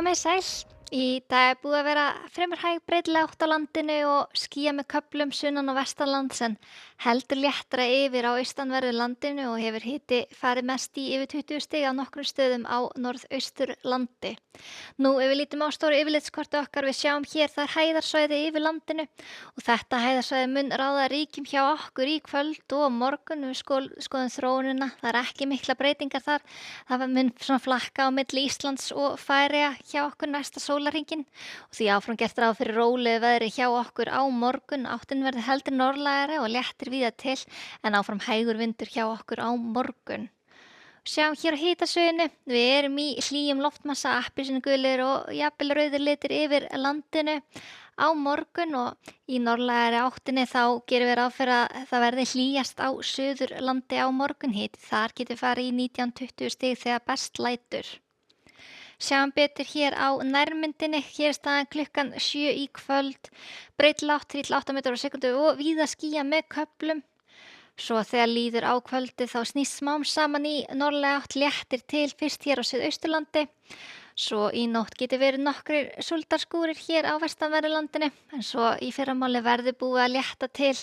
Komið sæl. Í dag búið að vera fremur hæg breytileg átt á landinu og skýjað með köflum sunnan og vestanlands en heldur léttra yfir á austanverðu landinu og hefur hiti farið mest í yfir 20 stig á nokkrum stöðum á norðausturlandi. Nú ef við lítum á stóru yfirlitskortið okkar við sjáum hér það hæðarsvæði yfir landinu og þetta hæðarsvæði mun ráða ríkjum hjá okkur í kvöld og á morgun við skoðum þróunina. Það er ekki miklar breytingar þar. Það mun svona flakka á milli Íslands og Færeyja hjá okkur næsta sólarhringinn og því áfram gert ráð fyrir rólegu veðri hjá okkur á morgun. Áttin verður heldur norðlægari og léttir víða til en áfram hægur vindur hjá okkur á morgun. Sjáum hér á hitasvæðinu, við erum í hlýjum loftmassa, appelsínugulir og jafnvel rauðir litir yfir landinu á morgun og í norðlægari áttinni þá gerum við ráð fyrir að það verði hlýjast á Suðurlandi á morgun. Hiti þar getur farið í 19-20 stig þegar best lætur. Sjáum betur hér á nærmyndinni, hér er staðan klukkan 7 í kvöld, breytileg átt 3-8 metrar á sekundu og víða skýjað með köflum. Svo þegar líður á kvöldið þá snýst smám saman í norðlæga átt, léttir til fyrst hér á Suðausturlandi. Svo í nótt getur verið nokkrir súldarskúrir hér á vestanverðu landinu en svo í fyrramáli verður búið að létta til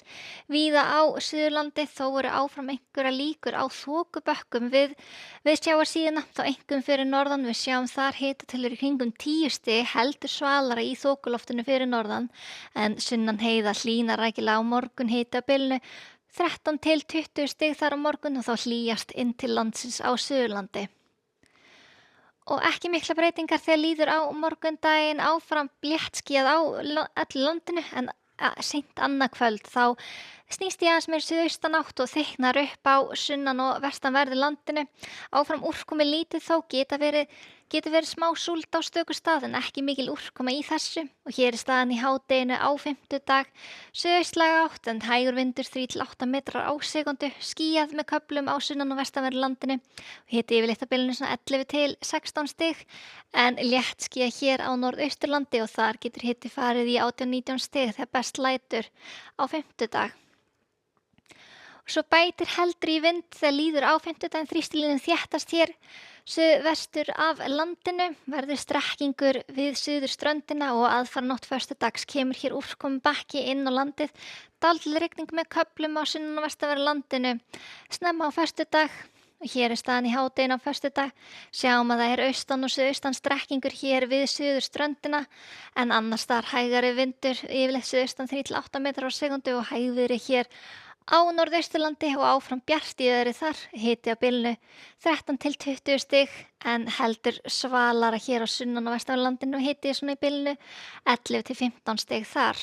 víða á Suðurlandi. Þó voru áfram einhverjar líkur á þokubökkum við sjávarsíðuna, þá einkum fyrir norðan. Við sjáum þar hitatölu í kringum 10 stig, heldur svalara í þokuloftinu fyrir norðan en sunnan heiða hlýnar rækilega á morgun, hiti á bilinu 13-20 stig þar á morgun og þá hlýjast inn til landsins á Suðurlandi. Og ekki mikla breytingar þegar líður á morgundaginn, áfram léttskýjað á öllu landinu en seint annað kvöld þá snýst ég aðeins meira suðaustanátt og þykknar upp á sunnan og vestanverðu landinu. Áfram úrkomi lítið þó getur verið smá súld á stöku stað en ekki mikil úrkoma í þessu og hér er staðan í hádeginu á fimmtudag. Suðaustlæga átt en hægur vindur 3-8 metrar á sekundu, skýjað með köflum á sunnan og vestanverðu landinu og hiti yfirleitt á bilinu 11-16 stig en léttskýjað hér á norðausturlandi og þar getur hiti farið í 18-19 stig þegar best lætur á fimmtudag. Svo bætir heldur í vind þegar líður á fimmtudaginn, þrýstilínan þéttast hér suðvestur af landinu, verður strekkingur við suðurströndina og aðfaranótt föstudags kemur hér úrkomubakki inn á landið, dálítil rigning með köflum á sunnan og vestanverðu landinu snemma á föstudag. Hér er staðan í hádeginu á föstudag, sjáum að það er austan og suðaustan strekkingur hér við suðurströndina en annars þar hægari vindur, yfirleitt suðaustan 3-8 metrar á sekundu og hægviðri hér á norðausturlandi og áfram bjart í veðri þar, hiti á bilinu 13-20 stig en heldur svalara hér á sunnan og vestanverðu landinu og hiti svona í bilinu 11-15 stig þar.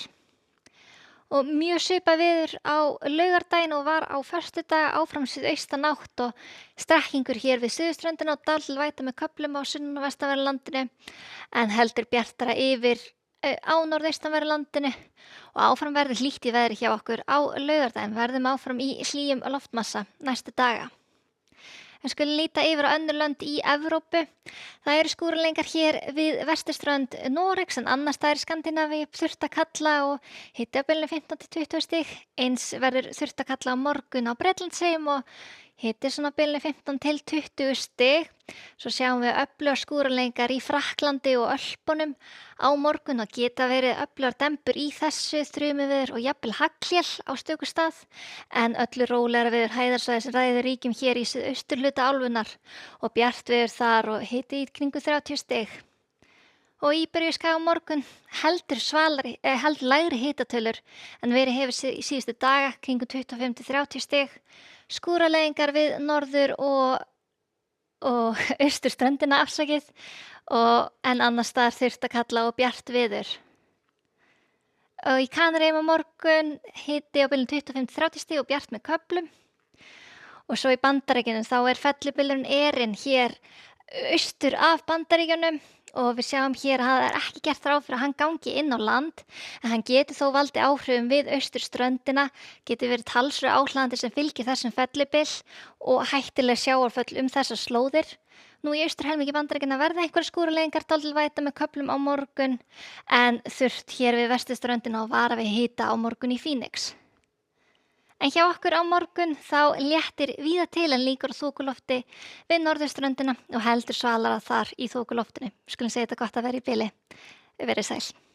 Og mjög svipað veður á laugardaginn og var á föstudag, áfram suðaustanátt og strekkingur hér við suðurströndina og dálítil væta með köflum á sunnan og vestanverðu landinu en heldur bjartara yfir á norðaustanverðu landinu og áfram verður hlýtt í veðri hjá okkur á laugardaginn, verðum áfram í hlýjum loftmassa næstu daga. En skulum líta yfir á önnur lönd í Evrópu. Það eru skúralengar hér við vesturströnd Noregs en annars staðar í Skandinavíu þurrt að kalla og hiti á bilinu 15-20 stig. Eins verður þurrt að kalla á morgun á Bretlandseyjum og hiti svona á bilinu 15-20 stig. Svo sjáum við öflugar skúralengar í Frakklandi og Ölpunum á morgun og geta verið öflugar dembur í þessu, þrumuveður og jafnvel haglél á stöku stað en öllu rólegra veður hæðarsvæði sem ræður ríkjum hér í suðausturhluta álfunnar og bjart veður þar og hiti í kringum 30 stig. Og Íberíuskaga á morgun heldur lægri hitatölur en verið hefur í síðustu daga kringum 25-30 stig. Skúraleiðingar við norður og austurströndina afsakið en annars staðar þurrt að kalla og bjart veður. Og í Kanaríeyjum á morgun hiti á bilinu 25-30 stig og bjart með köflum. Og svo í Bandaríkjunum þá er fellibylurinn Erin hér austur af Bandaríkjunum og við sjáum hér að það er ekki gert ráð fyrir að hann gangi inn á land en hann getur þó valdið áhrifum við austurströndina, getur verið talsverð áhlaðandi sem fylgir þessum fellibyl og hættuleg sjávarföll þessar slóðir. Nú í austurhelmingi Bandaríkjanna verða einhverjar skúraleiðingar dálítil væta með köflum á morgun en þurrt hér við vesturströndina og vara við hita á morgun í Phoenix. En hjá okkur á morgun þá léttir víða til en líkur á þokulofti við norðurströndina og heldur svalara þar í þokuloftinu. Skulum segja þetta gott að vera í bili. Verið sæl.